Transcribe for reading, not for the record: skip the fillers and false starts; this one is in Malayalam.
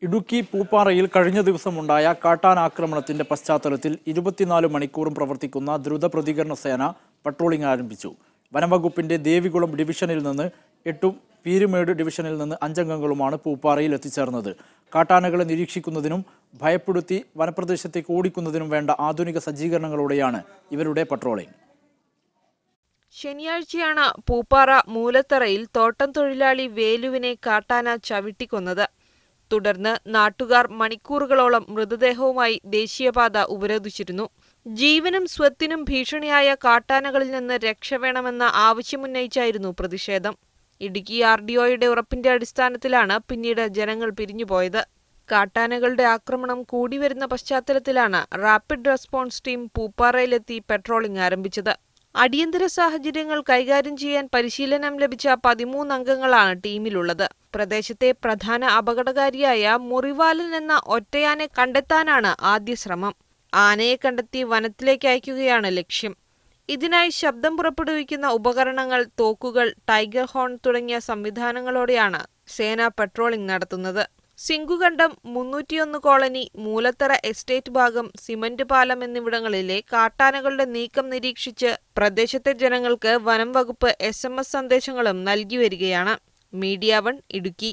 ഇടുക്കി പൂപ്പാറയിൽ കഴിഞ്ഞ ദിവസമുണ്ടായ കാട്ടാനാക്രമണത്തിന്റെ പശ്ചാത്തലത്തിൽ 24 മണിക്കൂറും പ്രവർത്തിക്കുന്ന ദ്രുത പ്രതികരണ സേന പട്രോളിംഗ് ആരംഭിച്ചു. വനംവകുപ്പിന്റെ ദേവികുളം ഡിവിഷനിൽ നിന്ന് 8 പീരുമേട് ഡിവിഷനിൽ നിന്ന് 5 അംഗങ്ങളുമാണ് പൂപ്പാറയിൽ എത്തിച്ചേർന്നത്. കാട്ടാനകളെ നിരീക്ഷിക്കുന്നതിനും ഭയപ്പെടുത്തി വനപ്രദേശത്തേക്ക് ഓടിക്കുന്നതിനും വേണ്ട ആധുനിക സജ്ജീകരണങ്ങളോടെയാണ് ഇവരുടെ പട്രോളിംഗ്. ശനിയാഴ്ചയാണ് പൂപ്പാറ മൂലത്തറയിൽ തോട്ടം തൊഴിലാളി വേലുവിനെ കാട്ടാന ചവിട്ടിക്കൊന്നത്. തുടർന്ന് നാട്ടുകാർ മണിക്കൂറുകളോളം മൃതദേഹവുമായി ദേശീയപാത ഉപരോധിച്ചിരുന്നു. ജീവനും സ്വത്തിനും ഭീഷണിയായ കാട്ടാനകളിൽ നിന്ന് രക്ഷ വേണമെന്ന ആവശ്യമുന്നയിച്ചായിരുന്നു പ്രതിഷേധം. ഇടുക്കി RDOയുടെ ഉറപ്പിന്റെ അടിസ്ഥാനത്തിലാണ് പിന്നീട് ജനങ്ങൾ പിരിഞ്ഞുപോയത്. കാട്ടാനകളുടെ ആക്രമണം കൂടിവരുന്ന പശ്ചാത്തലത്തിലാണ് റാപ്പിഡ് റെസ്പോൺസ് ടീം പൂപ്പാറയിലെത്തി പെട്രോളിംഗ് ആരംഭിച്ചത്. അടിയന്തര സാഹചര്യങ്ങൾ കൈകാര്യം ചെയ്യാൻ പരിശീലനം ലഭിച്ച 13 അംഗങ്ങളാണ് ടീമിലുള്ളത്. പ്രദേശത്തെ പ്രധാന അപകടകാരിയായ മുറിവാലൻ എന്ന ഒറ്റയാനെ കണ്ടെത്താനാണ് ആദ്യ ശ്രമം. ആനയെ കണ്ടെത്തി വനത്തിലേക്ക് അയക്കുകയാണ് ലക്ഷ്യം. ഇതിനായി ശബ്ദം പുറപ്പെടുവിക്കുന്ന ഉപകരണങ്ങൾ, തോക്കുകൾ, ടൈഗർ ഹോൺ തുടങ്ങിയ സംവിധാനങ്ങളോടെയാണ് സേന പെട്രോളിംഗ് നടത്തുന്നത്. സിംഗുകണ്ടം, 301 കോളനി, മൂലത്തറ എസ്റ്റേറ്റ് ഭാഗം, സിമന്റ് പാലം എന്നിവിടങ്ങളിലെ കാട്ടാനകളുടെ നീക്കം നിരീക്ഷിച്ച് പ്രദേശത്തെ ജനങ്ങൾക്ക് വനം വകുപ്പ് SMS സന്ദേശങ്ങളും നൽകി വരികയാണ്. മീഡിയ 1 ഇടുക്കി.